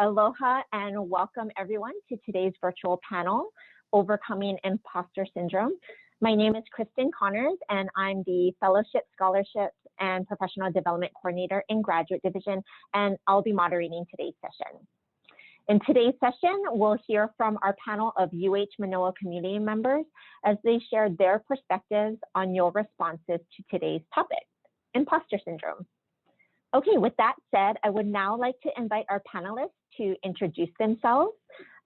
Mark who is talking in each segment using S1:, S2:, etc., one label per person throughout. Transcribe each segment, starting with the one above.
S1: aloha and welcome everyone to today's virtual panel, Overcoming Imposter Syndrome. My name is Kristen Connors and I'm the Fellowship, Scholarships, and Professional Development Coordinator in Graduate Division, and I'll be moderating today's session. In today's session, we'll hear from our panel of UH Manoa community members as they share their perspectives on your responses to today's topic, Imposter Syndrome. Okay, with that said, I would now like to invite our panelists to introduce themselves.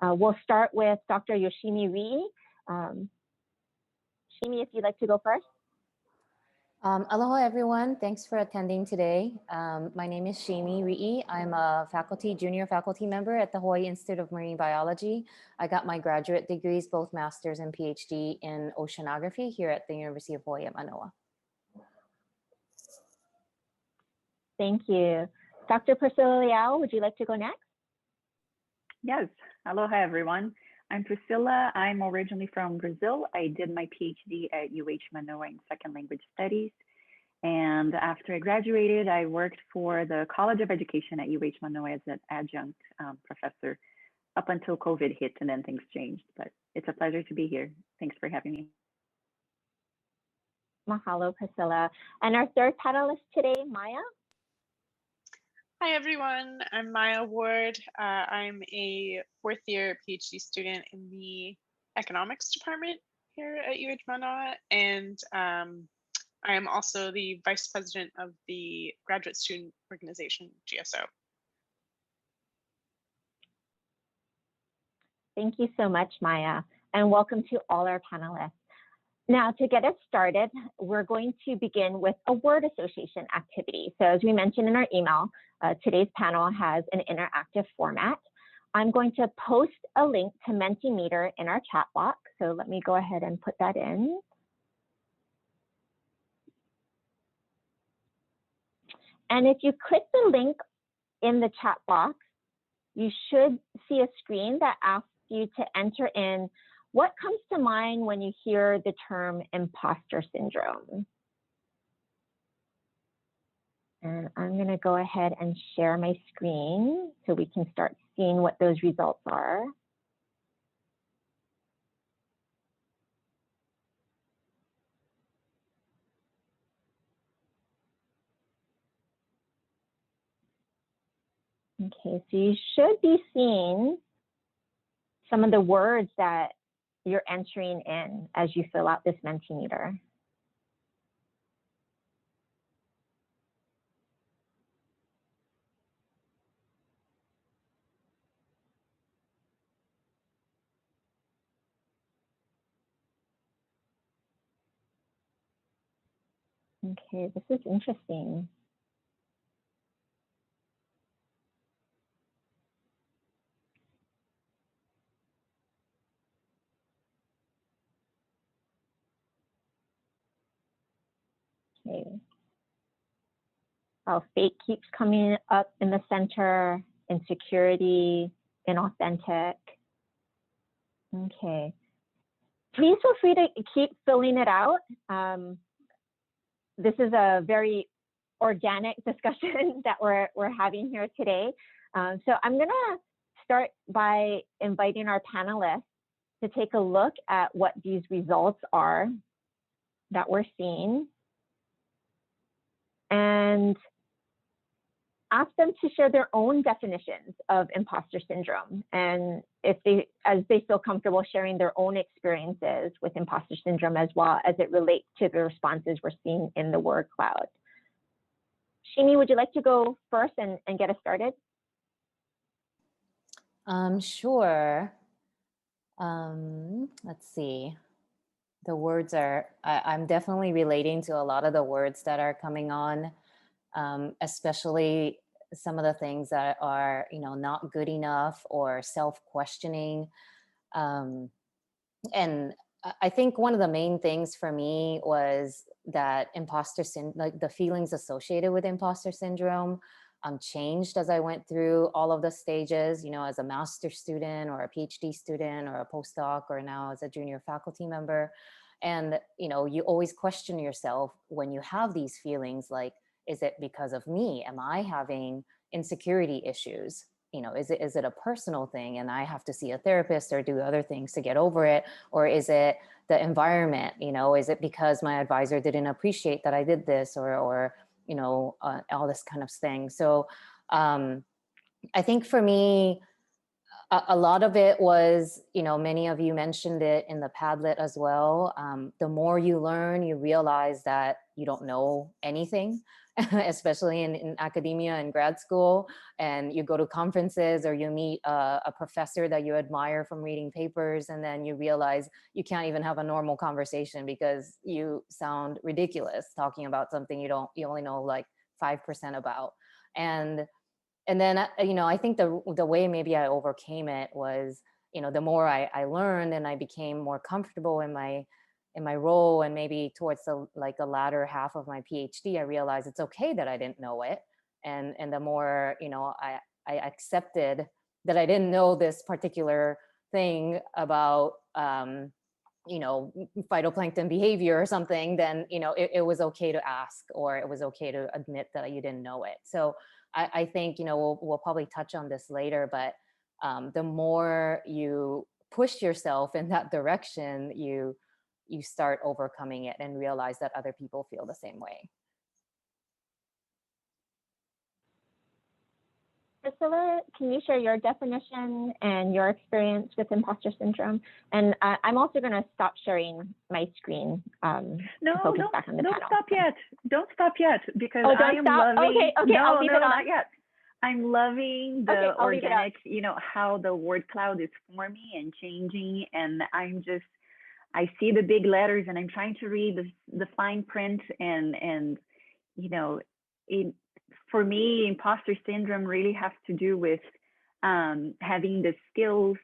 S1: We'll start with Dr. Yoshimi Rii. Shimi, if you'd like to go first.
S2: Aloha, everyone. Thanks for attending today. My name is Shimi Rii. I'm a junior faculty member at the Hawaii Institute of Marine Biology. I got my graduate degrees, both master's and PhD in oceanography here at the University of Hawaii at Manoa.
S1: Thank you. Dr. Priscilla Liao, would you like to go next?
S3: Yes. Aloha, everyone. I'm Priscilla. I'm originally from Brazil. I did my PhD at UH Manoa in Second Language Studies. And after I graduated, I worked for the College of Education at UH Manoa as an adjunct professor up until COVID hit, and then things changed. But it's a pleasure to be here. Thanks for having me.
S1: Mahalo, Priscilla. And our third panelist today, Maya.
S4: Hi, everyone. I'm Maya Ward. I'm a fourth year PhD student in the economics department here at UH Manoa, and I am also the vice president of the graduate student organization, GSO.
S1: Thank you so much, Maya, and welcome to all our panelists. Now, to get us started, we're going to begin with a word association activity. So as we mentioned in our email, today's panel has an interactive format. I'm going to post a link to Mentimeter in our chat box. So let me go ahead and put that in. And if you click the link in the chat box, you should see a screen that asks you to enter in what comes to mind when you hear the term imposter syndrome. And I'm going to go ahead and share my screen so we can start seeing what those results are. Okay, so you should be seeing some of the words that you're entering in as you fill out this Mentimeter. Okay, this is interesting. Okay. Oh, fake keeps coming up in the center, insecurity, inauthentic. Okay. Please feel free to keep filling it out. This is a very organic discussion that we're having here today. So I'm gonna start by inviting our panelists to take a look at what these results are that we're seeing, and ask them to share their own definitions of imposter syndrome, and as they feel comfortable sharing their own experiences with imposter syndrome as well as it relates to the responses we're seeing in the word cloud. Shimi, would you like to go first and get us started?
S2: Sure. Let's see. The words are, I'm definitely relating to a lot of the words that are coming on, especially some of the things that are, not good enough or self-questioning. And I think one of the main things for me was that like the feelings associated with imposter syndrome changed as I went through all of the stages, as a master's student or a PhD student or a postdoc or now as a junior faculty member. And, you always question yourself when you have these feelings like, is it because of me? Am I having insecurity issues? is it a personal thing and I have to see a therapist or do other things to get over it? Or is it the environment? Is it because my advisor didn't appreciate that I did this, or all this kind of thing. So I think for me, a lot of it was, many of you mentioned it in the Padlet as well. The more you learn, you realize that you don't know anything, especially in academia and grad school. And you go to conferences or you meet a professor that you admire from reading papers, and then you realize you can't even have a normal conversation because you sound ridiculous talking about something you only know like 5% about. And then, I think the way maybe I overcame it was, the more I learned and I became more comfortable in my role, and maybe towards the latter half of my PhD, I realized it's okay that I didn't know it. And the more, I accepted that I didn't know this particular thing about, phytoplankton behavior or something, then, it was okay to ask, or it was okay to admit that you didn't know it. So I think, we'll probably touch on this later, but the more you push yourself in that direction, you start overcoming it and realize that other people feel the same way.
S1: Priscilla, can you share your definition and your experience with imposter syndrome? And I'm also going to stop sharing my screen.
S3: No,
S1: focus back on the
S3: don't
S1: panel.
S3: stop yet. Don't stop yet, because
S1: Oh,
S3: I am loving.
S1: Okay,
S3: no,
S1: I'll leave
S3: no,
S1: it on.
S3: not yet. I'm loving the
S1: Okay, I'll leave it on.
S3: organic, how the word cloud is forming and changing, and I see the big letters and I'm trying to read the fine print, and for me, imposter syndrome really has to do with having the skills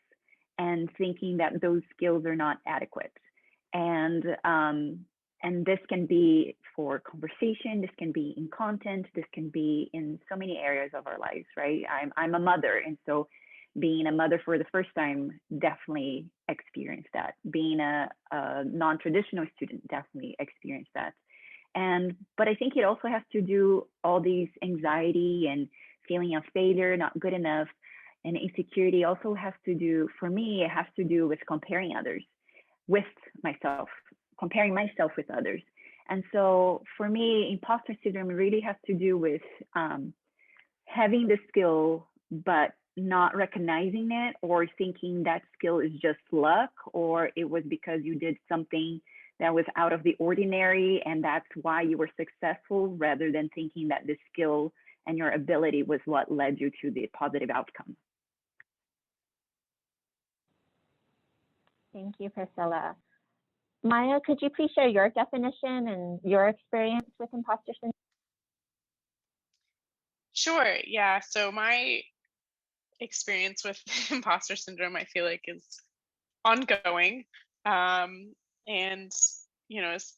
S3: and thinking that those skills are not adequate. And this can be for conversation, this can be in content, this can be in so many areas of our lives, right? I'm a mother, and so being a mother for the first time, definitely experienced that. Being a non-traditional student, definitely experienced that. But I think it also has to do all these anxiety and feeling of failure, not good enough, and insecurity also has to do, for me, it has to do with comparing others with myself, comparing myself with others. And so for me, imposter syndrome really has to do with having the skill, but not recognizing it, or thinking that skill is just luck, or it was because you did something that was out of the ordinary and that's why you were successful, rather than thinking that the skill and your ability was what led you to the positive outcome.
S1: Thank you, Priscilla. Maya, could you please share your definition and your experience with imposter syndrome?
S4: Sure, yeah. So my experience with imposter syndrome, I feel like, is ongoing. And, it's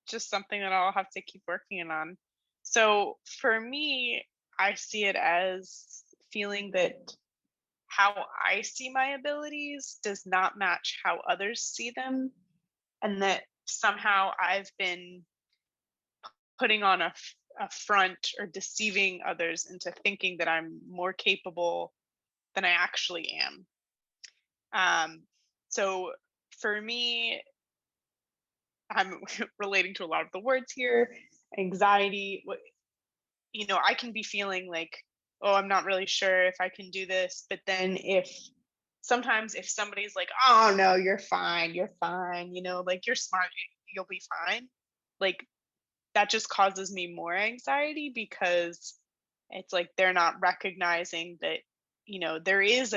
S4: just something that I'll have to keep working on. So for me, I see it as feeling that how I see my abilities does not match how others see them, and that somehow I've been putting on a front or deceiving others into thinking that I'm more capable than I actually am. So for me, I'm relating to a lot of the words here. Anxiety, I can be feeling like, oh, I'm not really sure if I can do this. But then sometimes if somebody's like, oh no, you're fine, like you're smart, you'll be fine. Like that just causes me more anxiety, because it's like they're not recognizing that, there is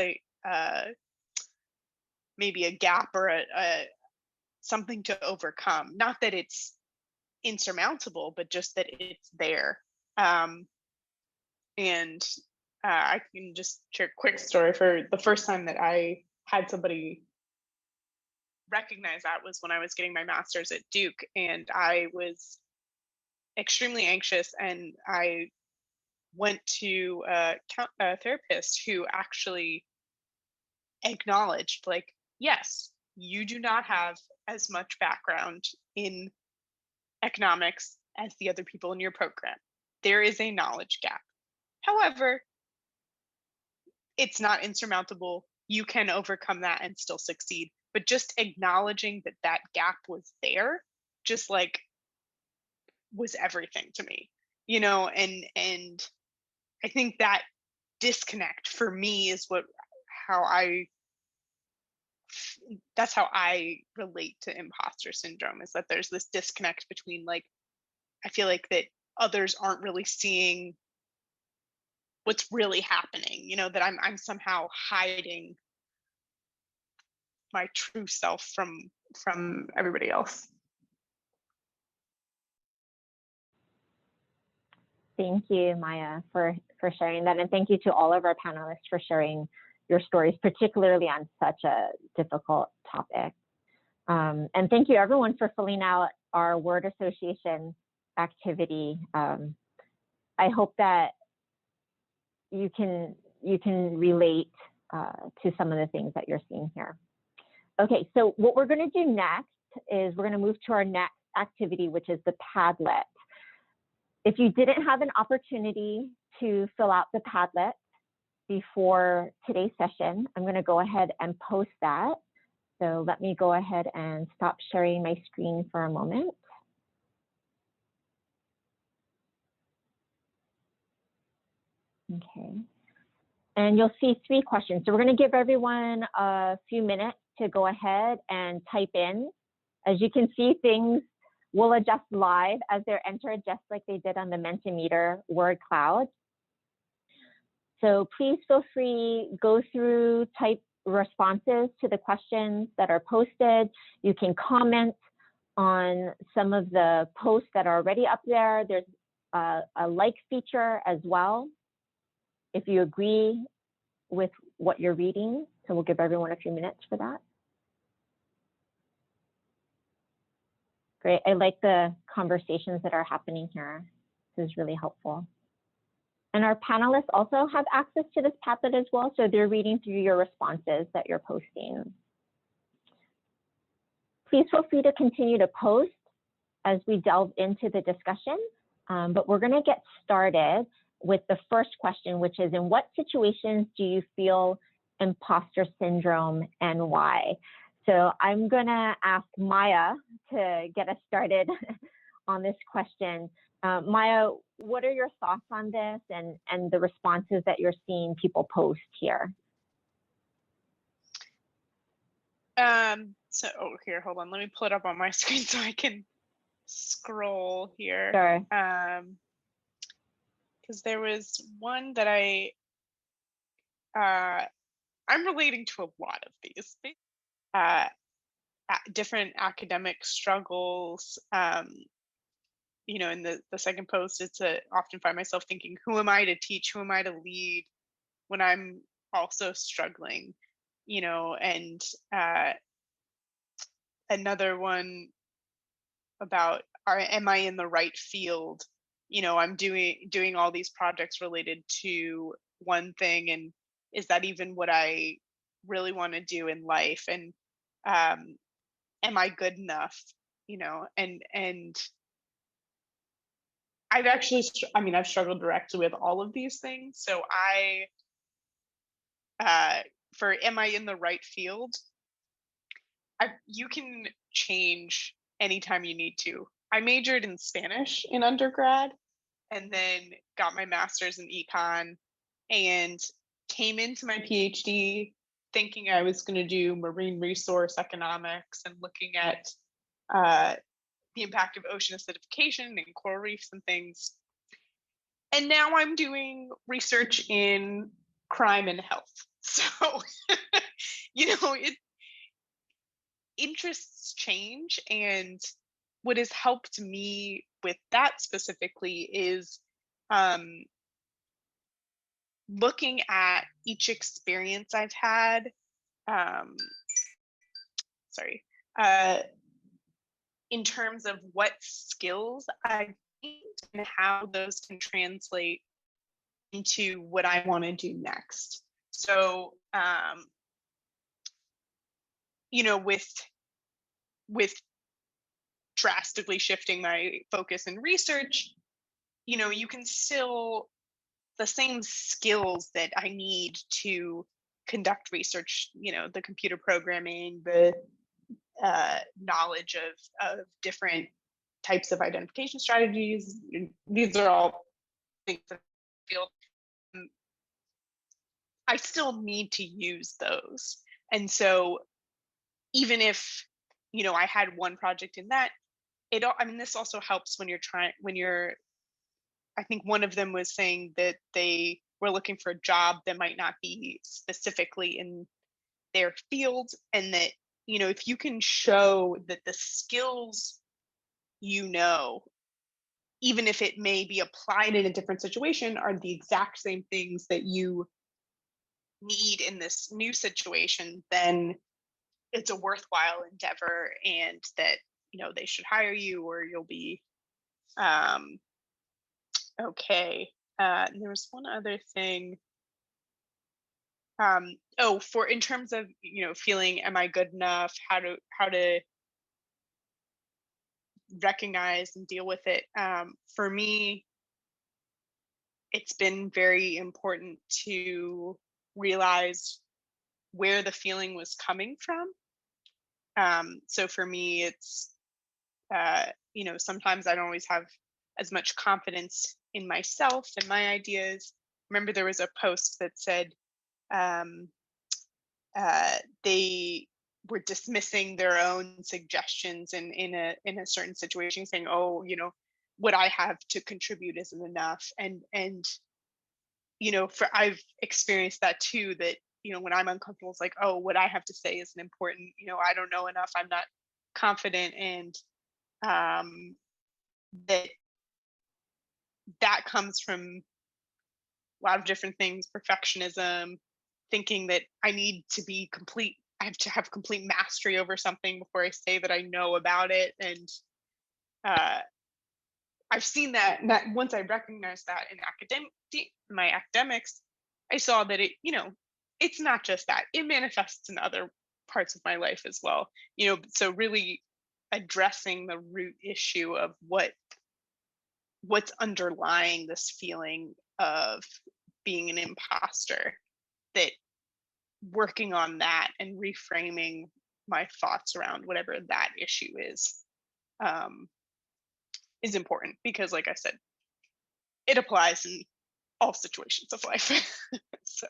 S4: maybe a gap or a something to overcome. Not that it's insurmountable, but just that it's there. And I can just share a quick story. For the first time that I had somebody recognize that was when I was getting my master's at Duke, and I was extremely anxious, and I went to a therapist who actually acknowledged, like, yes, you do not have as much background in economics as the other people in your program. There is a knowledge gap. However, it's not insurmountable. You can overcome that and still succeed. But just acknowledging that that gap was there, just like was everything to me, you know, and I think that disconnect for me is how I that's how I relate to imposter syndrome, is that there's this disconnect between, like, I feel like that others aren't really seeing what's really happening, you know, that I'm somehow hiding my true self from everybody else.
S1: Thank you, Maya, for sharing that. And thank you to all of our panelists for sharing your stories, particularly on such a difficult topic. And thank you everyone for filling out our word association activity. I hope that you can relate to some of the things that you're seeing here. Okay, so what we're going to do next is we're going to move to our next activity, which is the Padlet. If you didn't have an opportunity to fill out the Padlet before today's session, I'm going to go ahead and post that. So let me go ahead and stop sharing my screen for a moment. Okay. And you'll see 3 questions. So we're going to give everyone a few minutes to go ahead and type in. As you can see, things will adjust live as they're entered, just like they did on the Mentimeter word cloud. So please feel free, go through, type responses to the questions that are posted. You can comment on some of the posts that are already up there. There's a like feature as well, if you agree with what you're reading. So we'll give everyone a few minutes for that. Great, I like the conversations that are happening here. This is really helpful. And our panelists also have access to this Padlet as well, so they're reading through your responses that you're posting. Please feel free to continue to post as we delve into the discussion, but we're gonna get started with the first question, which is, in what situations do you feel imposter syndrome and why? So I'm gonna ask Maya to get us started on this question. Maya, what are your thoughts on this and the responses that you're seeing people post here?
S4: So here, hold on, let me pull it up on my screen so I can scroll here.
S1: Sure.
S4: Because there was one that I'm relating to a lot of these. Different academic struggles. You know, in the second post, it's often find myself thinking, who am I to teach? Who am I to lead when I'm also struggling? You know, and another one about, am I in the right field? You know, I'm doing all these projects related to one thing, and is that even what I really want to do in life? And am I good enough? You know, and I've actually, I've struggled directly with all of these things. So for am I in the right field? You can change anytime you need to. I majored in Spanish in undergrad and then got my master's in econ and came into my PhD thinking I was going to do marine resource economics and looking at the impact of ocean acidification and coral reefs and things. And now I'm doing research in crime and health. So, you know, interests change. And what has helped me with that specifically is looking at each experience I've had, in terms of what skills I've gained and how those can translate into what I want to do next. So, you know, with drastically shifting my focus in research, you know, you can still the same skills that I need to conduct research, the computer programming, the knowledge of different types of identification strategies. These are all things that I feel I still need to use those. And so even if, I had one project in that, this also helps when I think one of them was saying that they were looking for a job that might not be specifically in their field, and that, if you can show that the skills, even if it may be applied in a different situation, are the exact same things that you need in this new situation, then it's a worthwhile endeavor, and that, they should hire you, or you'll be okay. And there was one other thing. For in terms of, feeling, am I good enough? How to recognize and deal with it. For me, it's been very important to realize where the feeling was coming from. So for me, it's sometimes I don't always have as much confidence in myself and my ideas. Remember, there was a post that said um, they were dismissing their own suggestions in a certain situation, saying, "Oh, what I have to contribute isn't enough." And for I've experienced that too. That when I'm uncomfortable, it's like, "Oh, what I have to say isn't important. I don't know enough. I'm not confident." And that comes from a lot of different things: perfectionism, thinking that I need to be complete. I have to have complete mastery over something before I say that I know about it. And uh, I've seen that once I recognized that in my academics, I saw that it's not just that. It manifests in other parts of my life as well. So really addressing the root issue of what's underlying this feeling of being an imposter, that working on that and reframing my thoughts around whatever that issue is important, because like I said, it applies in all situations of life. So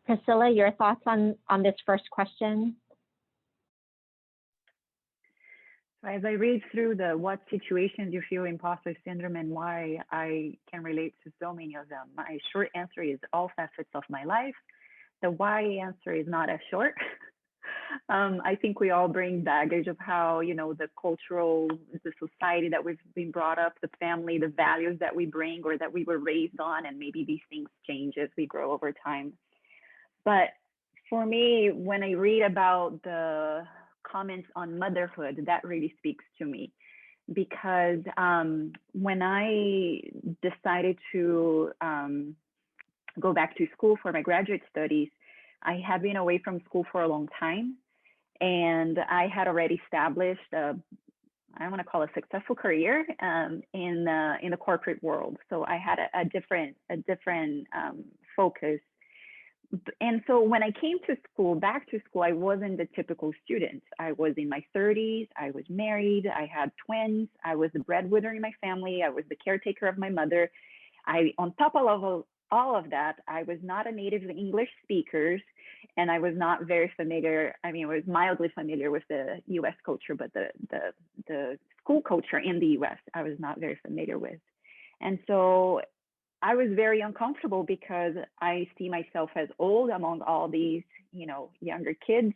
S1: Priscilla, your thoughts on this first question?
S3: So as I read through the what situations you feel imposter syndrome and why, I can relate to so many of them. My short answer is all facets of my life. The why answer is not as short. I think we all bring baggage of how, the society that we've been brought up, the family, the values that we bring or that we were raised on, and maybe these things change as we grow over time. But for me, when I read about the comments on motherhood, that really speaks to me, because when I decided to go back to school for my graduate studies, I had been away from school for a long time, and I had already established I want to call a successful career in the corporate world. So I had a different focus. And so when I came to school, back to school, I wasn't the typical student. I was in my 30s. I was married. I had twins. I was the breadwinner in my family. I was the caretaker of my mother. On top of all of that, I was not a native English speaker, and I was not very familiar. I was mildly familiar with the U.S. culture, but the school culture in the U.S. I was not very familiar with. And so I was very uncomfortable, because I see myself as old among all these, younger kids.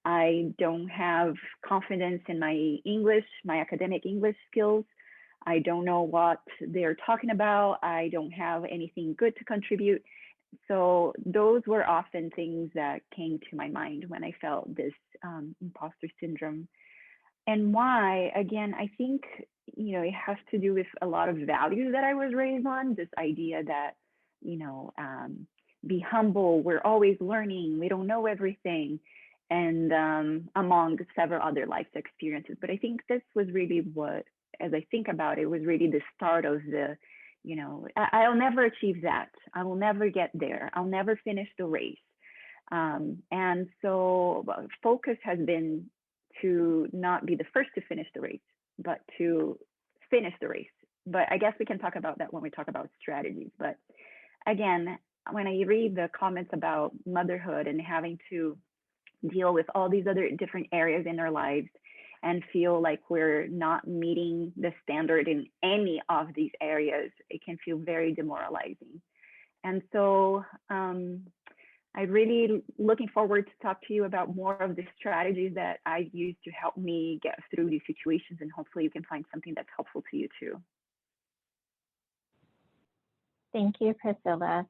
S3: I don't have confidence in my English, my academic English skills. I don't know what they're talking about. I don't have anything good to contribute. So those were often things that came to my mind when I felt this imposter syndrome. And why, again, I think, it has to do with a lot of values that I was raised on. This idea that, be humble, we're always learning, we don't know everything, and among several other life experiences. But I think this was really what as I think about it, was really the start of the, I'll never achieve that. I will never get there. I'll never finish the race. And so focus has been to not be the first to finish the race, but to finish the race. But I guess we can talk about that when we talk about strategies. But again, when I read the comments about motherhood and having to deal with all these other different areas in our lives and feel like we're not meeting the standard in any of these areas, it can feel very demoralizing. And so I'm really looking forward to talk to you about more of the strategies that I've used to help me get through these situations, and hopefully you can find something that's helpful to you too.
S1: Thank you, Priscilla.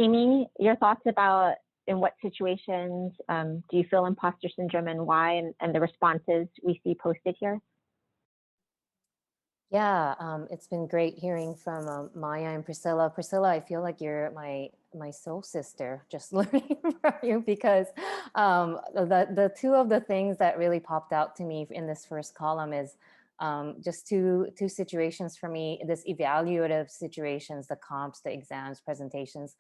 S1: Shimi, your thoughts about in what situations do you feel imposter syndrome and why, and the responses we see posted here?
S2: Yeah, it's been great hearing from Maya and Priscilla. Priscilla, I feel like you're my soul sister, just learning from you, because the two of the things that really popped out to me in this first column is just two situations for me, this evaluative situations, the comps, the exams, presentations.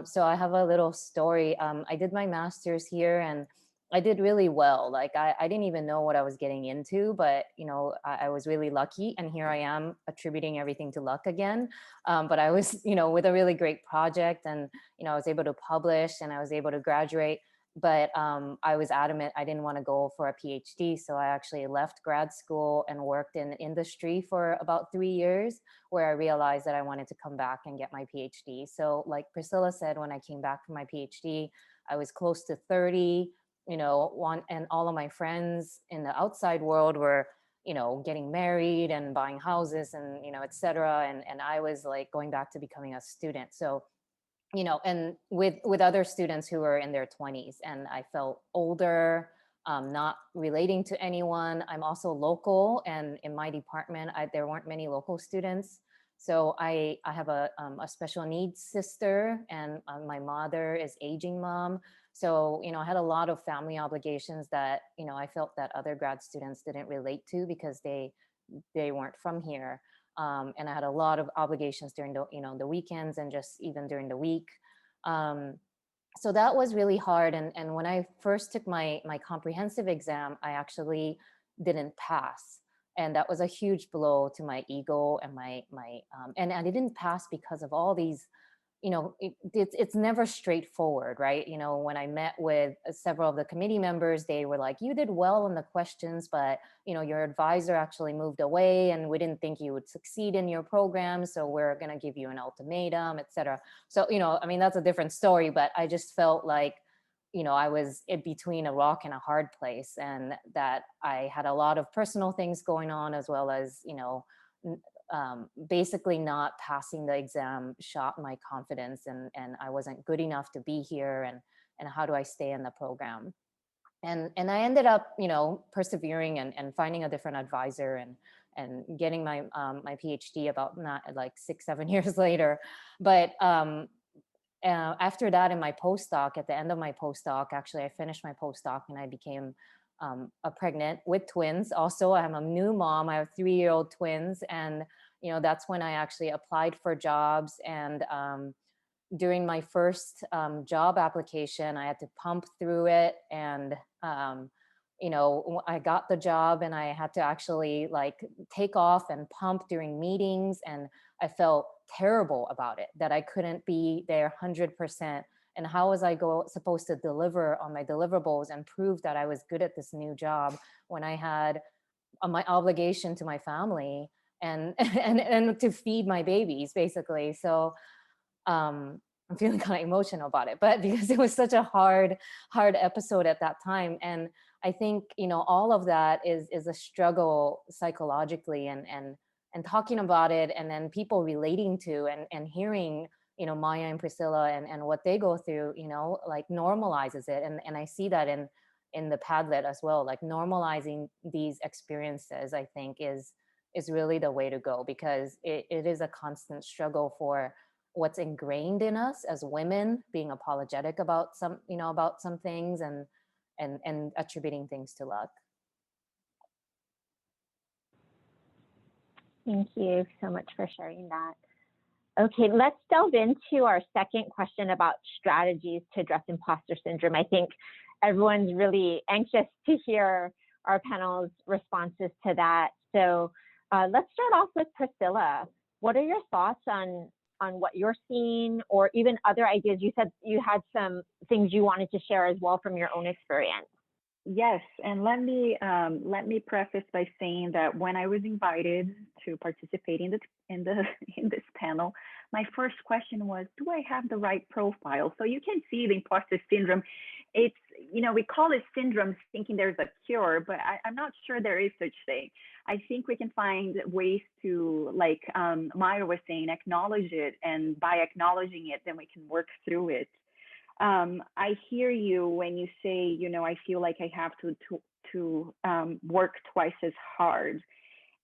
S2: So I have a little story. I did my master's here and I did really well. Like I didn't even know what I was getting into, but I was really lucky, and here I am attributing everything to luck again. But I was, with a really great project, and I was able to publish and I was able to graduate. But I was adamant I didn't want to go for a PhD, so I actually left grad school and worked in industry for about 3 years, where I realized that I wanted to come back and get my PhD. So, like Priscilla said, when I came back from my PhD, I was close to 30. And all of my friends in the outside world were, getting married and buying houses and, et cetera. And I was like going back to becoming a student. So, and with other students who were in their 20s, and I felt older, not relating to anyone. I'm also local, and in my department, there weren't many local students. So I have a special needs sister, and my mother is aging mom. So, I had a lot of family obligations that, I felt that other grad students didn't relate to because they weren't from here. And I had a lot of obligations during the weekends and just even during the week. So that was really hard. And when I first took my comprehensive exam, I actually didn't pass. And that was a huge blow to my ego and and I didn't pass because of all these, it's never straightforward, right? When I met with several of the committee members, they were like, you did well on the questions, but, your advisor actually moved away and we didn't think you would succeed in your program. So we're going to give you an ultimatum, et cetera. So, that's a different story, but I just felt like, I was in between a rock and a hard place, and that I had a lot of personal things going on, as well as, basically not passing the exam shot my confidence, and I wasn't good enough to be here, and how do I stay in the program? And I ended up, persevering and finding a different advisor and getting my my PhD about not like 6-7 years later. But after that, in my postdoc, at the end of my postdoc, actually, I finished my postdoc and I became pregnant with twins. Also, I'm a new mom. I have 3-year-old twins, and that's when I actually applied for jobs. And during my first job application, I had to pump through it, and I got the job, and I had to actually like take off and pump during meetings, and I felt terrible about it, that I couldn't be there 100%. And how was I supposed to deliver on my deliverables and prove that I was good at this new job when I had my obligation to my family and and to feed my babies, basically? So I'm feeling kind of emotional about it, but because it was such a hard episode at that time. And I think, all of that is a struggle psychologically, and talking about it, and then people relating to and hearing, Maya and Priscilla and what they go through, like normalizes it. And I see that in the Padlet as well, like normalizing these experiences, I think is really the way to go, because it is a constant struggle for what's ingrained in us as women, being apologetic about some things, and attributing things to luck.
S1: Thank you so much for sharing that. Okay, let's delve into our second question about strategies to address imposter syndrome. I think everyone's really anxious to hear our panel's responses to that. So let's start off with Priscilla. What are your thoughts on what you're seeing, or even other ideas? You said you had some things you wanted to share as well from your own experience.
S3: Yes, and let me preface by saying that when I was invited to participate in this panel, my first question was, do I have the right profile? So you can see the imposter syndrome. It's, we call it syndrome thinking there's a cure, but I'm not sure there is such thing. I think we can find ways to, like Maya was saying, acknowledge it, and by acknowledging it, then we can work through it. I hear you when you say, I feel like I have to work twice as hard.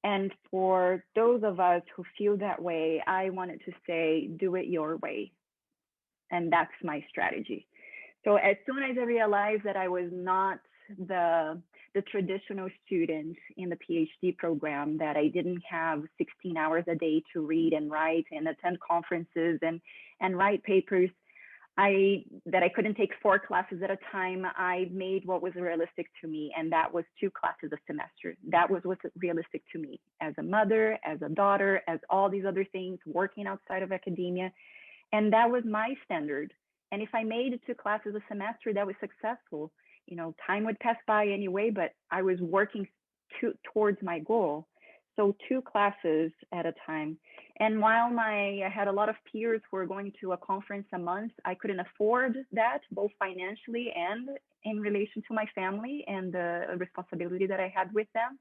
S3: And for those of us who feel that way, I wanted to say, do it your way. And that's my strategy. So as soon as I realized that I was not the traditional student in the PhD program, that I didn't have 16 hours a day to read and write and attend conferences and write papers, that I couldn't take 4 classes at a time, I made what was realistic to me, and that was 2 classes a semester. That was what's realistic to me as a mother, as a daughter, as all these other things, working outside of academia. And that was my standard. And if I made 2 classes a semester, that was successful. Time would pass by anyway, but I was working towards my goal. So 2 classes at a time. And while I had a lot of peers who were going to a conference a month, I couldn't afford that, both financially and in relation to my family and the responsibility that I had with them.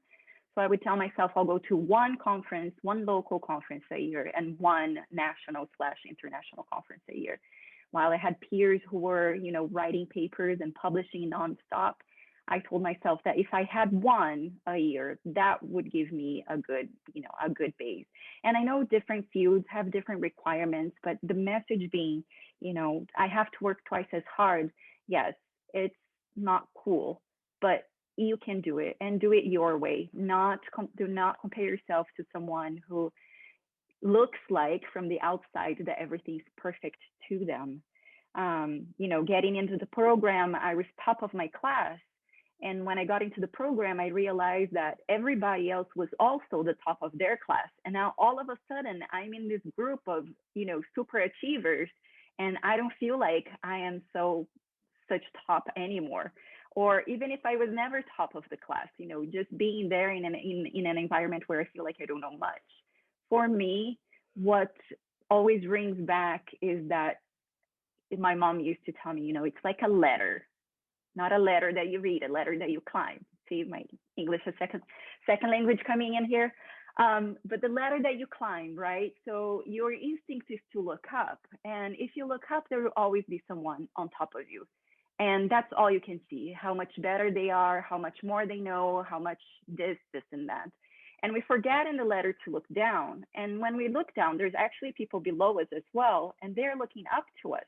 S3: So I would tell myself, I'll go to 1 conference, 1 local conference a year, and 1 national/international conference a year. While I had peers who were, writing papers and publishing nonstop, I told myself that if I had 1 a year, that would give me a good base. And I know different fields have different requirements, but the message being, I have to work twice as hard. Yes, it's not cool, but you can do it, and do it your way. Do not compare yourself to someone who looks like from the outside that everything's perfect to them. Getting into the program, I was top of my class. And when I got into the program, I realized that everybody else was also the top of their class. And now all of a sudden, I'm in this group of, super achievers, and I don't feel like I am such top anymore. Or even if I was never top of the class, just being there in an environment where I feel like I don't know much. For me, what always rings back is that my mom used to tell me, it's like a ladder. Not a letter that you read, a letter that you climb. See, my English is second language coming in here. But the ladder that you climb, right? So your instinct is to look up. And if you look up, there will always be someone on top of you. And that's all you can see, how much better they are, how much more they know, how much this, and that. And we forget in the ladder to look down. And when we look down, there's actually people below us as well, and they're looking up to us.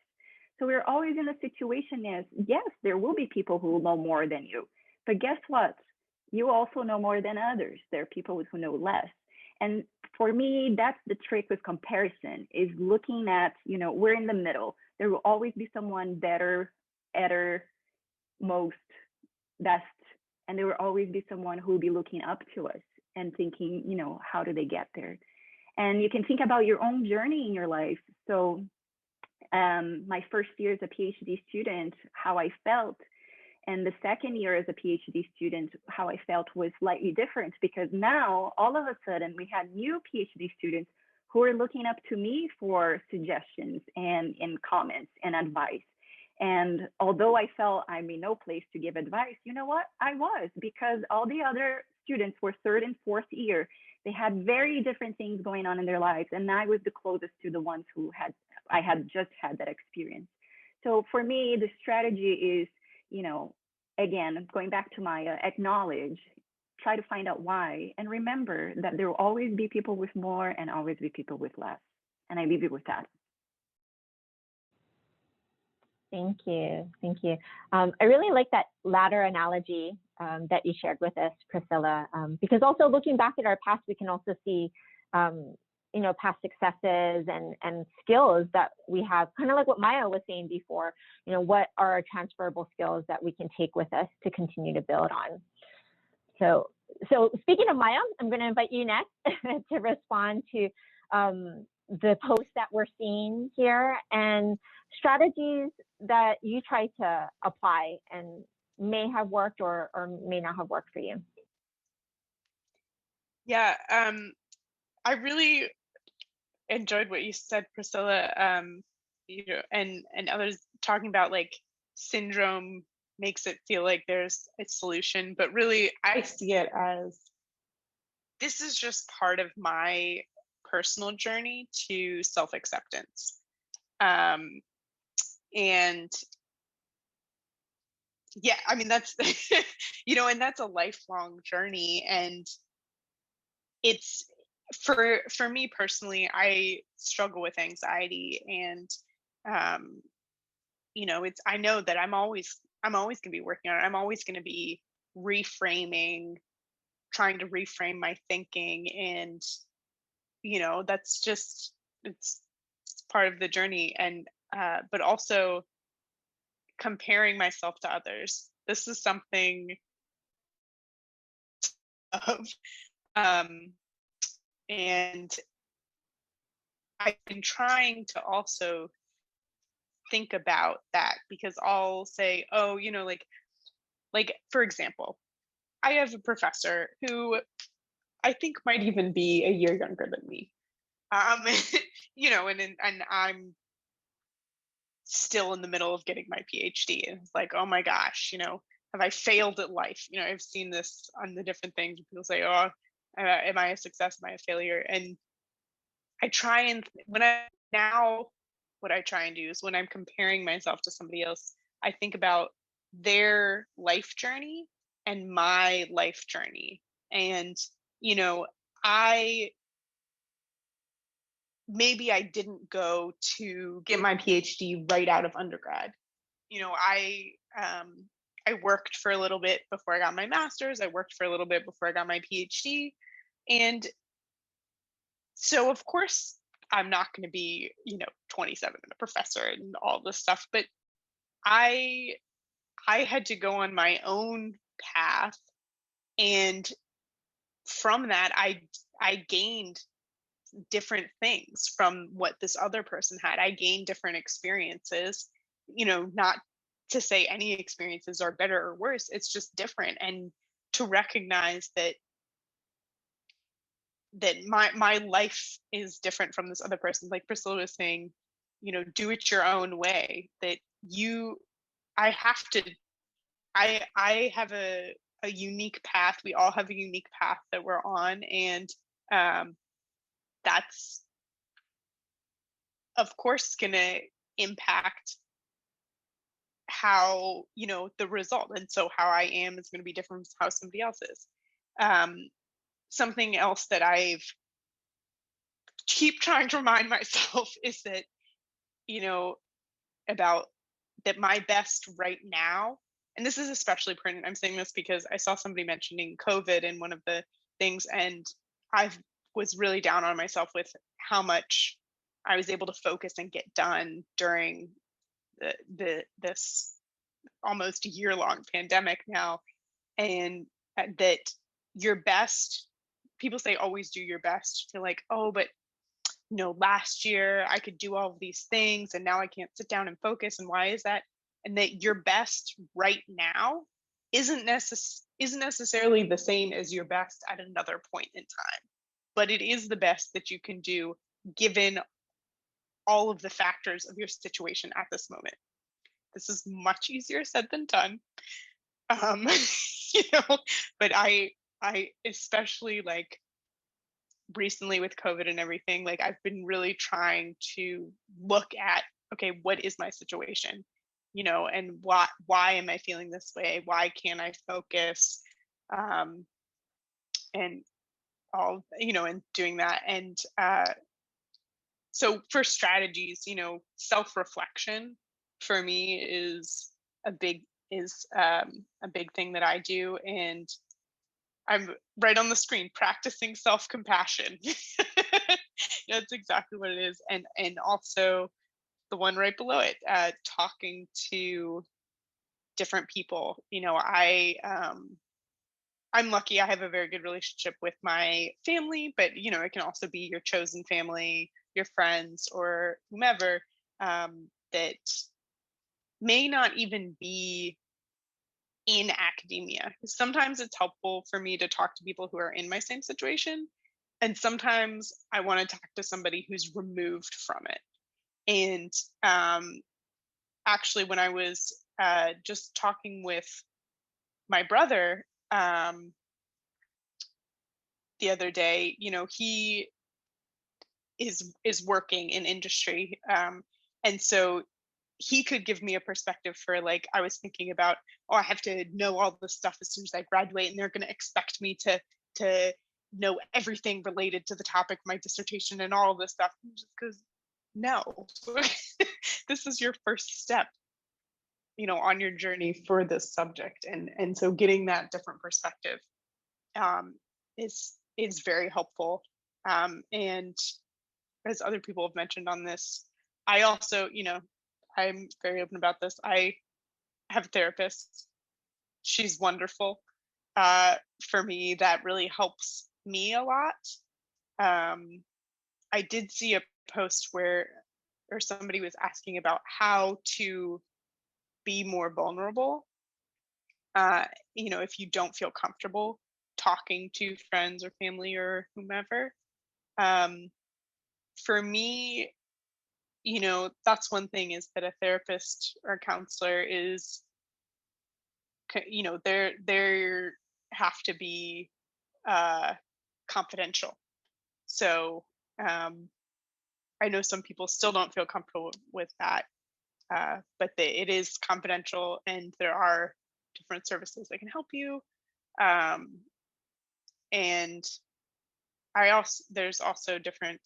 S3: So we're always in a situation as, yes, there will be people who know more than you, but guess what? You also know more than others. There are people who know less. And for me, that's the trick with comparison, is looking at, we're in the middle. There will always be someone better, most, best, and there will always be someone who will be looking up to us and thinking, how do they get there? And you can think about your own journey in your life. So my first year as a PhD student, how I felt, and the second year as a PhD student, how I felt was slightly different, because now all of a sudden we had new PhD students who were looking up to me for suggestions and comments and advice. And although I felt I'm in no place to give advice, you know what? I was, because all the other students were 3rd and 4th year. They had very different things going on in their lives, and I was the closest to the ones who I had just had that experience. So for me, the strategy is, again, going back to my acknowledge, try to find out why, and remember that there will always be people with more and always be people with less. And I leave you with that.
S1: Thank you. I really like that ladder analogy that you shared with us, Priscilla, because also looking back at our past, we can also see past successes and skills that we have, kind of like what Maya was saying before, what are our transferable skills that we can take with us to continue to build on. So speaking of Maya, I'm going to invite you next to respond to the posts that we're seeing here and strategies that you try to apply and may have worked or may not have worked for you.
S4: Yeah, I really enjoyed what you said, Priscilla, and others talking about like syndrome makes it feel like there's a solution, but really I see it as this is just part of my personal journey to self-acceptance. And yeah, I mean, that's, and that's a lifelong journey. And it's, for me personally, I struggle with anxiety, and I know that I'm always going to be working on it. I'm always going to be trying to reframe my thinking, and that's just it's part of the journey. And but also comparing myself to others. This is something of and I've been trying to also think about that, because I'll say, oh, like for example, I have a professor who I think might even be a year younger than me. And I'm still in the middle of getting my PhD, and it's like, oh my gosh, have I failed at life? I've seen this on the different things. People say, oh, am I a success? Am I a failure? And I try and what I try and do is when I'm comparing myself to somebody else, I think about their life journey and my life journey. And, maybe I didn't go to get my PhD right out of undergrad. I worked for a little bit before I got my master's. I worked for a little bit before I got my PhD. And so of course I'm not going to be, 27 and a professor and all this stuff, but I had to go on my own path. And from that, I gained different things from what this other person had. I gained different experiences, not to say any experiences are better or worse. It's just different. And to recognize that my life is different from this other person. Like Priscilla was saying, do it your own way. That I have a unique path. We all have a unique path that we're on. And that's of course going to impact how, the result. And so how I am is going to be different from how somebody else is. Something else that I've keep trying to remind myself is that, about that my best right now, and this is especially pertinent. I'm saying this because I saw somebody mentioning COVID in one of the things, and I was really down on myself with how much I was able to focus and get done during this almost year-long pandemic now. And that your best, people say always do your best. You're like, oh, but last year I could do all of these things and now I can't sit down and focus, and why is that? And that your best right now isn't necessarily the same as your best at another point in time, but it is the best that you can do given all of the factors of your situation at this moment. This is much easier said than done. But I especially, like, recently with COVID and everything, like I've been really trying to look at, okay, what is my situation? And why am I feeling this way? Why can't I focus? And all, and doing that. And so for strategies, self-reflection for me is a big thing that I do. And I'm right on the screen practicing self-compassion. That's exactly what it is. And also the one right below it, talking to different people. I'm lucky I have a very good relationship with my family, but it can also be your chosen family, your friends, or whomever, that may not even be in academia. Sometimes it's helpful for me to talk to people who are in my same situation, and sometimes I want to talk to somebody who's removed from it. And actually, when I was just talking with my brother the other day, he is working in industry, and so he could give me a perspective for, like, I was thinking about, oh, I have to know all this stuff as soon as I graduate, and they're going to expect me to know everything related to the topic of my dissertation and all of this stuff. Just because, no, this is your first step, on your journey for this subject, and so getting that different perspective um, is very helpful. And as other people have mentioned on this, I also, I'm very open about this. I have a therapist. She's wonderful. For me, that really helps me a lot. Um, I did see a post or somebody was asking about how to be more vulnerable. If you don't feel comfortable talking to friends or family or whomever. Um, for me, that's one thing, is that a therapist or counselor is, they're have to be uh, confidential. So I know some people still don't feel comfortable with that, but it is confidential, and there are different services that can help you. Um, and there's also different.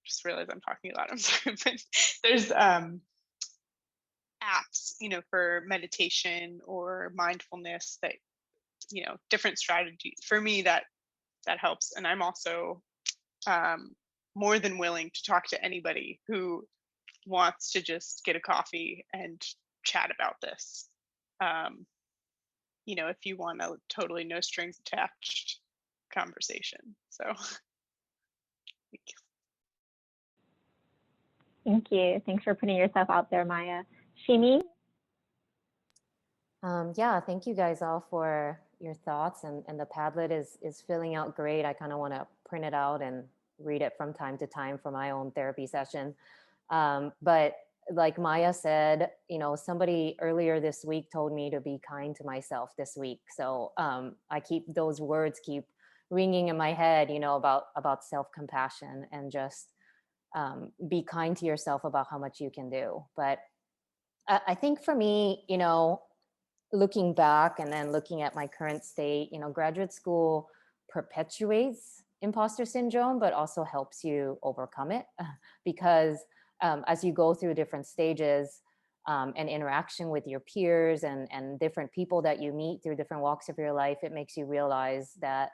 S4: Just realized I'm talking a lot. I'm sorry, but there's apps, for meditation or mindfulness, that, different strategies. For me, that helps. And I'm also more than willing to talk to anybody who wants to just get a coffee and chat about this. If you want a totally no strings attached conversation. So
S1: Thank you. Thanks for putting yourself out there, Maya. Shimi?
S2: Yeah, thank you guys all for your thoughts, and the Padlet is filling out great. I kind of want to print it out and read it from time to time for my own therapy session. But like Maya said, somebody earlier this week told me to be kind to myself this week. So I keep those words keep ringing in my head, about self-compassion, and just be kind to yourself about how much you can do. But I think for me, looking back and then looking at my current state, graduate school perpetuates imposter syndrome, but also helps you overcome it because as you go through different stages and interaction with your peers and different people that you meet through different walks of your life, it makes you realize that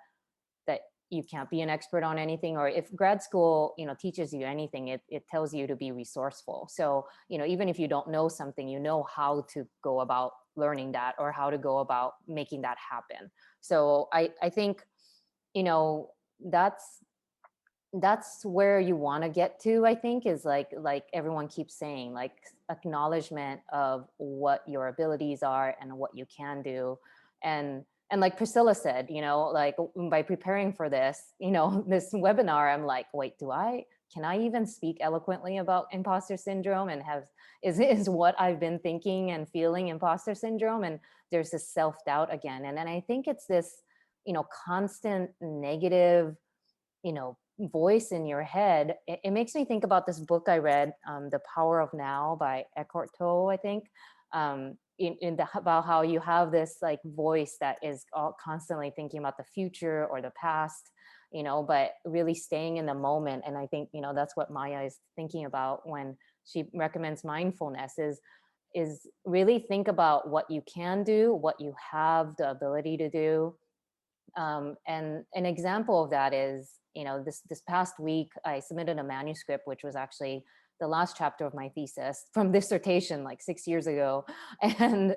S2: you can't be an expert on anything, or if grad school, teaches you anything, it tells you to be resourceful. So, even if you don't know something, you know how to go about learning that, or how to go about making that happen. So I think, that's where you want to get to, I think, is like everyone keeps saying, like, acknowledgement of what your abilities are and what you can do. And like Priscilla said, like by preparing for this, this webinar, I'm like, wait, can I even speak eloquently about imposter syndrome, and is what I've been thinking and feeling imposter syndrome? And there's this self-doubt again. And then I think it's this, constant negative, voice in your head. It makes me think about this book I read, The Power of Now by Eckhart Tolle, I think. About how you have this like voice that is constantly thinking about the future or the past, but really staying in the moment. And I think, that's what Maya is thinking about when she recommends mindfulness, is really think about what you can do, what you have the ability to do. And an example of that is, this past week, I submitted a manuscript, which was actually the last chapter of my thesis from dissertation like 6 years ago. And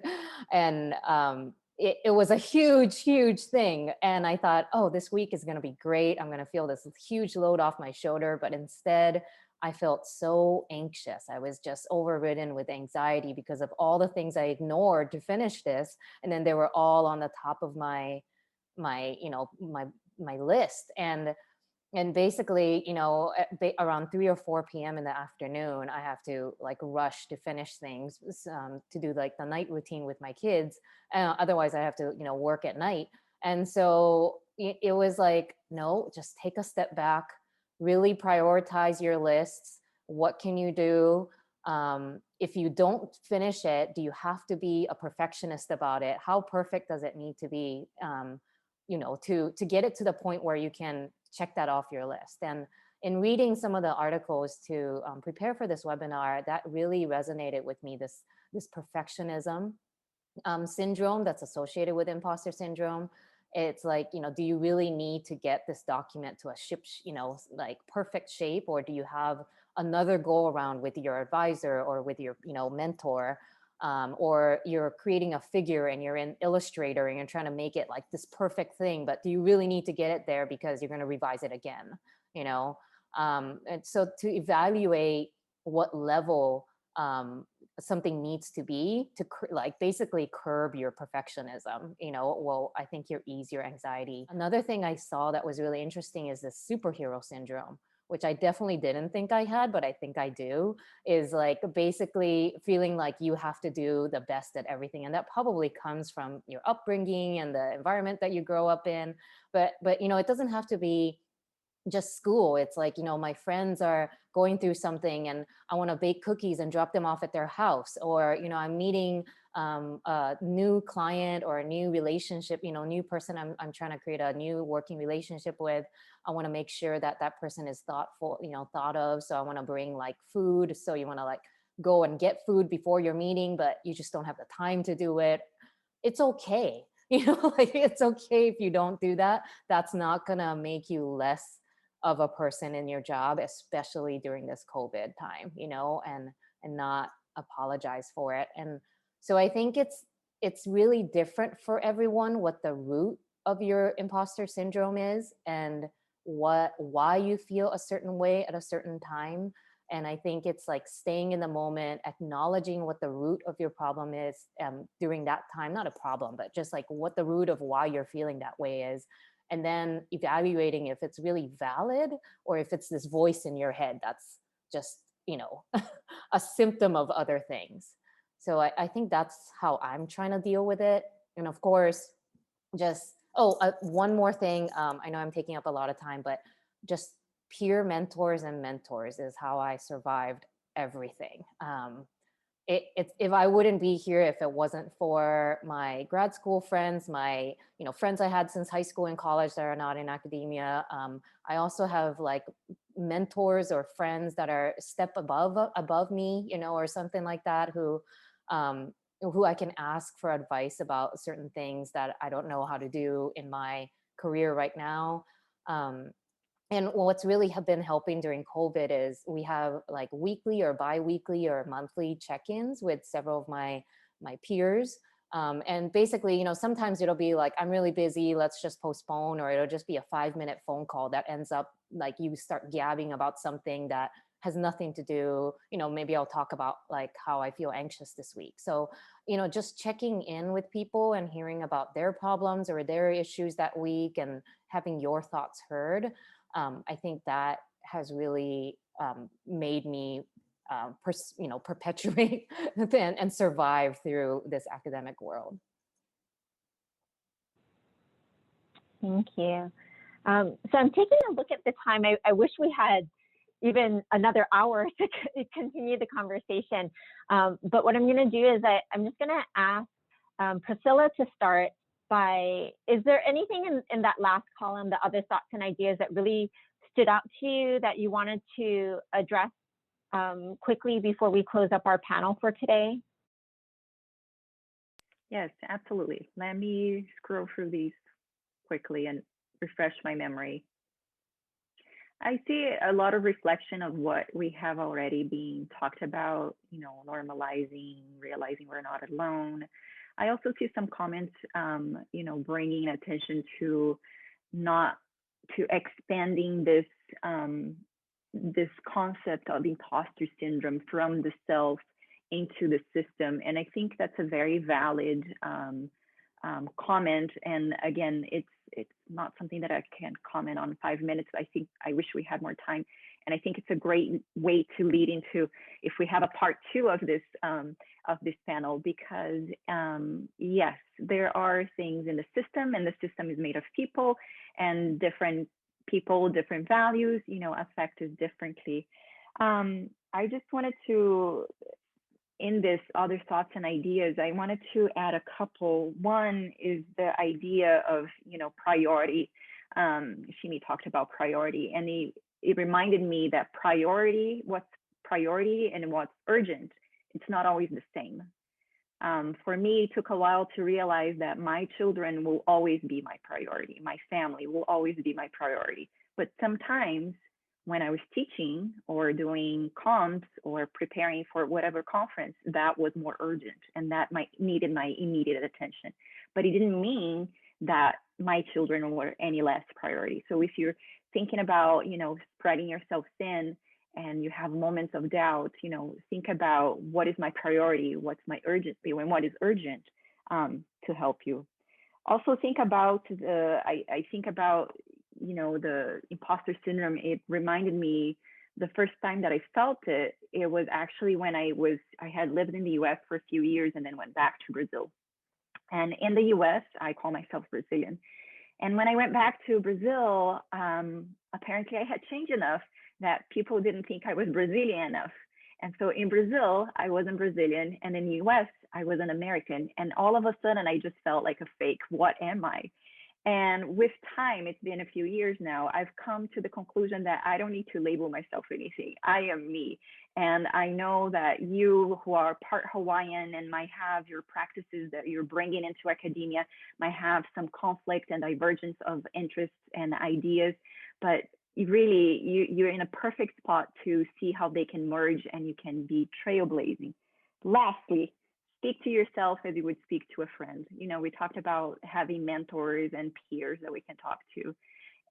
S2: it was a huge thing. And I thought, oh, this week is going to be great. I'm going to feel this huge load off my shoulder. But instead, I felt so anxious. I was just overridden with anxiety because of all the things I ignored to finish this. And then they were all on the top of my list. And basically, around 3 or 4 p.m. in the afternoon, I have to like rush to finish things, to do like the night routine with my kids. Otherwise I have to, work at night. And so it was like, no, just take a step back, really prioritize your lists. What can you do? If you don't finish it, do you have to be a perfectionist about it? How perfect does it need to be, to get it to the point where you can check that off your list? And in reading some of the articles to prepare for this webinar, that really resonated with me, this perfectionism syndrome that's associated with imposter syndrome. It's like, do you really need to get this document to a like perfect shape, or do you have another go around with your advisor or with your, mentor, or you're creating a figure and you're in Illustrator and you're trying to make it like this perfect thing, but do you really need to get it there because you're going to revise it again, and so to evaluate what level something needs to be to like basically curb your perfectionism, will, I think, your ease your anxiety. Another thing I saw that was really interesting is this superhero syndrome, which I definitely didn't think I had, but I think I do, is like basically feeling like you have to do the best at everything. And that probably comes from your upbringing and the environment that you grow up in. But it doesn't have to be just school. It's like, my friends are going through something and I want to bake cookies and drop them off at their house, or I'm meeting a new client or a new relationship, new person I'm trying to create a new working relationship with. I want to make sure that that person is thoughtful, thought of. So I want to bring like food. So you want to like go and get food before your meeting, but you just don't have the time to do it. It's okay. Like it's okay if you don't do that. That's not gonna make you less of a person in your job, especially during this COVID time, and not apologize for it. And so I think it's really different for everyone what the root of your imposter syndrome is and why you feel a certain way at a certain time. And I think it's like staying in the moment, acknowledging what the root of your problem is during that time, not a problem, but just like what the root of why you're feeling that way is. And then evaluating if it's really valid or if it's this voice in your head that's just, a symptom of other things. So I think that's how I'm trying to deal with it. And of course, just, one more thing. I know I'm taking up a lot of time, but just peer mentors and mentors is how I survived everything. If I wouldn't be here if it wasn't for my grad school friends, my friends I had since high school and college that are not in academia. I also have like mentors or friends that are a step above me, or something like that, who I can ask for advice about certain things that I don't know how to do in my career right now. And what's really been helping during COVID is we have like weekly or bi-weekly or monthly check-ins with several of my peers. And basically, sometimes it'll be like, I'm really busy, let's just postpone, or it'll just be a 5-minute phone call that ends up like you start gabbing about something that has nothing to do, maybe I'll talk about like how I feel anxious this week. So, just checking in with people and hearing about their problems or their issues that week and having your thoughts heard. I think that has really made me, perpetuate and survive through this academic world.
S1: Thank you. So I'm taking a look at the time. I wish we had even another hour to continue the conversation. But what I'm going to do is I'm just going to ask Priscilla to start by, is there anything in that last column, the other thoughts and ideas that really stood out to you that you wanted to address quickly before we close up our panel for today?
S3: Yes, absolutely. Let me scroll through these quickly and refresh my memory. I see a lot of reflection of what we have already been talked about, normalizing, realizing we're not alone. I also see some comments, bringing attention to not to expanding this concept of imposter syndrome from the self into the system. And I think that's a very valid comment. And again, it's not something that I can comment on 5 minutes. I wish we had more time. And I think it's a great way to lead into if we have a part 2 of this panel, because yes, there are things in the system, and the system is made of people, and different people, different values, affect us differently. I just wanted to, in this other thoughts and ideas, I wanted to add a couple. One is the idea of, priority. Shimi talked about priority, and it reminded me that what's priority and what's urgent, it's not always the same. For me, it took a while to realize that my children will always be my priority. My family will always be my priority. But sometimes when I was teaching or doing comps or preparing for whatever conference, that was more urgent and that needed my immediate attention. But it didn't mean that my children were any less priority. So if you're thinking about, spreading yourself thin and you have moments of doubt, think about what is my priority, what's my urgency, and what is urgent to help you. Also think about I think about, the imposter syndrome. It reminded me the first time that I felt it, it was actually when I had lived in the US for a few years and then went back to Brazil. And in the US, I call myself Brazilian. And when I went back to Brazil, apparently I had changed enough that people didn't think I was Brazilian enough. And so in Brazil, I wasn't Brazilian. And in the US, I was an American. And all of a sudden, I just felt like a fake. What am I? And with time, it's been a few years now, I've come to the conclusion that I don't need to label myself anything. I am me. And I know that you who are part Hawaiian and might have your practices that you're bringing into academia, might have some conflict and divergence of interests and ideas, but you're in a perfect spot to see how they can merge and you can be trailblazing. Lastly, speak to yourself as you would speak to a friend. We talked about having mentors and peers that we can talk to.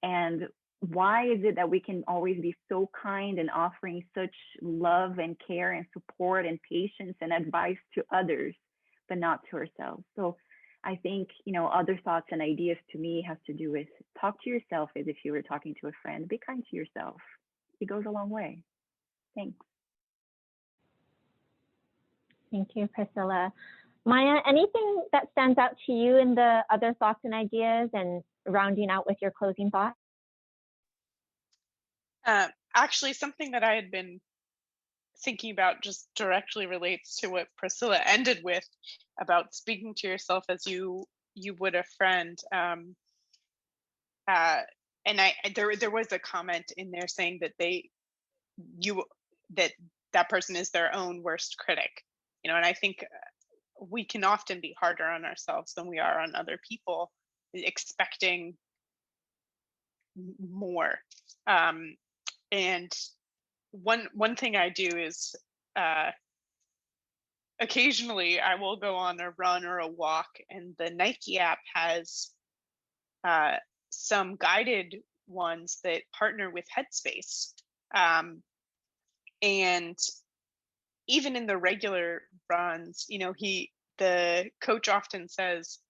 S3: And why is it that we can always be so kind and offering such love and care and support and patience and advice to others, but not to ourselves? So I think, other thoughts and ideas to me has to do with talk to yourself as if you were talking to a friend. Be kind to yourself. It goes a long way. Thanks.
S1: Thank you, Priscilla. Maya, anything that stands out to you in the other thoughts and ideas, and rounding out with your closing thoughts?
S4: Actually, something that I had been thinking about just directly relates to what Priscilla ended with about speaking to yourself as you would a friend. And there was a comment in there saying that that person is their own worst critic, and I think we can often be harder on ourselves than we are on other people, expecting more. And one thing I do is occasionally I will go on a run or a walk, and the Nike app has some guided ones that partner with Headspace. And even in the regular runs, the coach often says,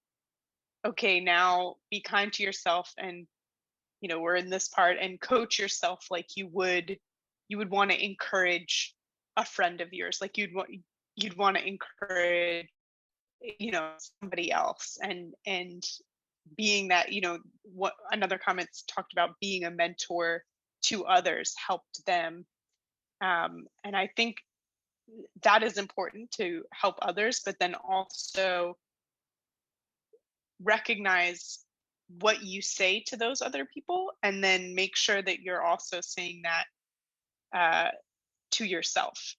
S4: okay, now be kind to yourself, and we're in this part, and coach yourself like you would want to encourage a friend of yours, like you'd want to encourage somebody else, and being that, what another comment talked about, being a mentor to others helped them. And I think that is important, to help others, but then also recognize what you say to those other people, and then make sure that you're also saying that to yourself,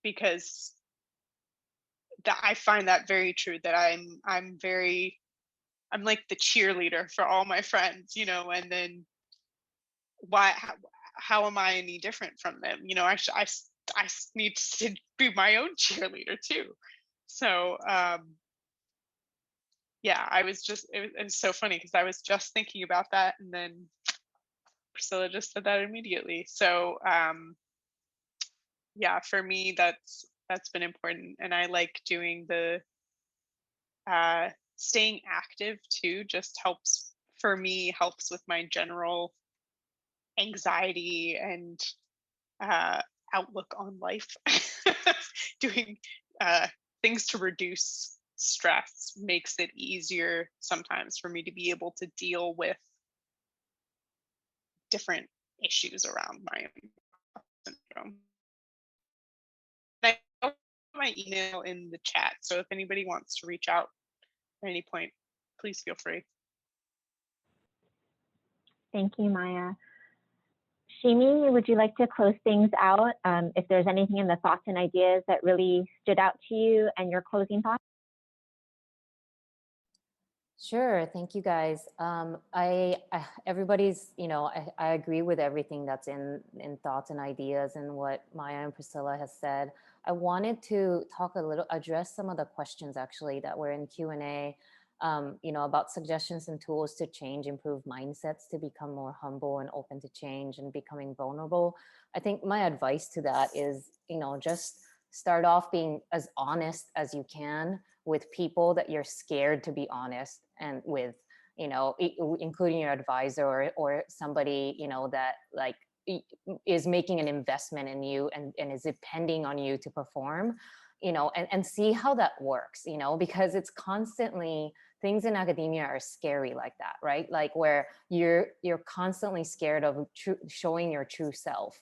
S4: because I find that very true, that I'm like the cheerleader for all my friends, and then why, how am I any different from them? You know, actually, I need to be my own cheerleader too. So, yeah, I was just, it was so funny because I was just thinking about that, and then Priscilla just said that immediately. So, yeah, for me, that's been important, and I like doing the staying active too. Just helps for me, helps with my general anxiety and uh, outlook on life. Doing uh, things to reduce stress makes it easier sometimes for me to be able to deal with different issues around my syndrome. I put my email in the chat, so if anybody wants to reach out at any point, please feel free.
S1: Thank you, Maya. Shimi, would you like to close things out? If there's anything in the thoughts and ideas that really stood out to you and your closing thoughts?
S2: Sure. Thank you, guys. Everybody's, I agree with everything that's in thoughts and ideas and what Maya and Priscilla has said. I wanted to address some of the questions actually that were in Q&A, about suggestions and tools to improve mindsets to become more humble and open to change and becoming vulnerable. I think my advice to that is, just start off being as honest as you can with people that you're scared to be honest and with, including your advisor or somebody, that like is making an investment in you and is depending on you to perform, and see how that works, because it's constantly, things in academia are scary like that, right? Like where you're constantly scared of showing your true self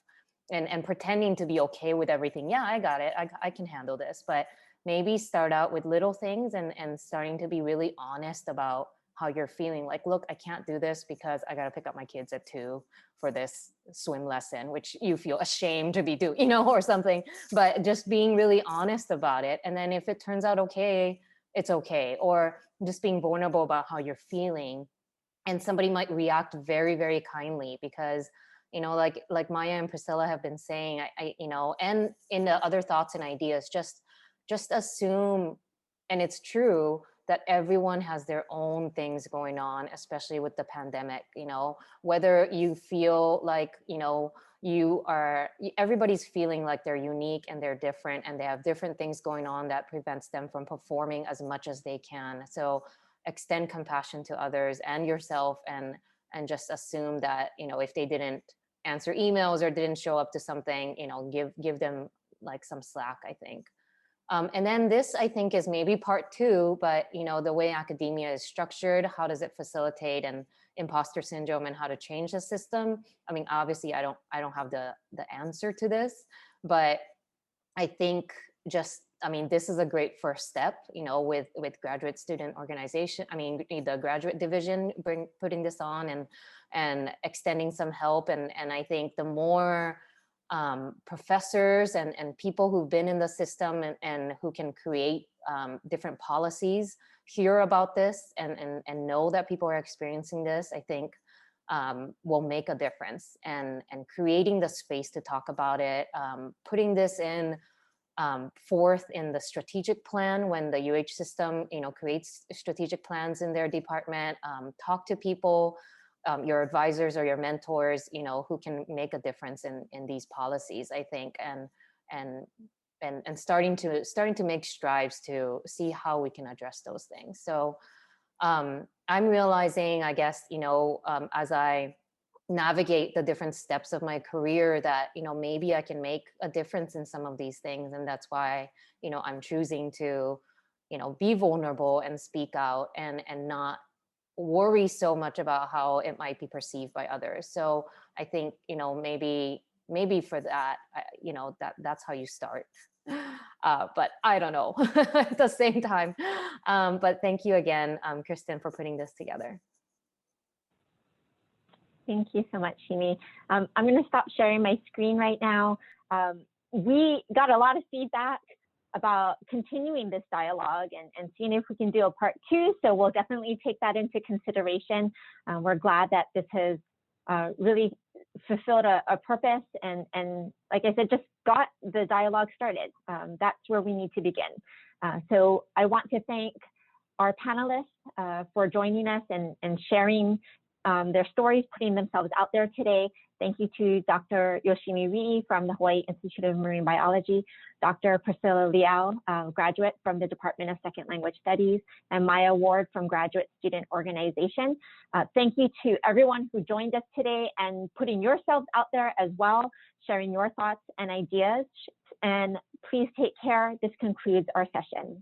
S2: and pretending to be okay with everything. Yeah, I got it. I can handle this. But maybe start out with little things and starting to be really honest about how you're feeling. Like, look, I can't do this because I got to pick up my kids at 2 for this swim lesson, which you feel ashamed to be doing, or something. But just being really honest about it. And then if it turns out okay, it's okay. Or just being vulnerable about how you're feeling. And somebody might react very, very kindly because, like Maya and Priscilla have been saying, and in the other thoughts and ideas, just assume, and it's true, that everyone has their own things going on, especially with the pandemic, whether you feel like, everybody's feeling like they're unique and they're different and they have different things going on that prevents them from performing as much as they can. So extend compassion to others and yourself, and just assume that, if they didn't answer emails or didn't show up to something, give them like some slack, I think. And then this, I think, is maybe part 2, but the way academia is structured, how does it facilitate and imposter syndrome and how to change the system? I mean, obviously, I don't have the answer to this, but I think this is a great first step, with graduate student organization. I mean, the graduate division putting this on and extending some help, and I think the more professors and people who've been in the system and who can create different policies hear about this and know that people are experiencing this, I think will make a difference. And creating the space to talk about it, putting this in forth in the strategic plan when the UH system, creates strategic plans in their department, talk to people, your advisors or your mentors, who can make a difference in these policies, I think, and starting to make strides to see how we can address those things. So I'm realizing, I guess, as I navigate the different steps of my career that, maybe I can make a difference in some of these things. And that's why, I'm choosing to, be vulnerable and speak out and not worry so much about how it might be perceived by others. So I think, maybe for that, that's how you start. But I don't know at the same time. But thank you again, Kristen, for putting this together.
S1: Thank you so much, Shimi. I'm going to stop sharing my screen right now. We got a lot of feedback about continuing this dialogue and seeing if we can do a part 2. So we'll definitely take that into consideration. We're glad that this has really fulfilled a purpose and like I said, just got the dialogue started. That's where we need to begin. So I want to thank our panelists for joining us and sharing their stories, putting themselves out there today. Thank you to Dr. Yoshimi Rii from the Hawaii Institute of Marine Biology, Dr. Priscilla Liao, graduate from the Department of Second Language Studies, and Maya Ward from Graduate Student Organization. Thank you to everyone who joined us today and putting yourselves out there as well, sharing your thoughts and ideas. And please take care. This concludes our session.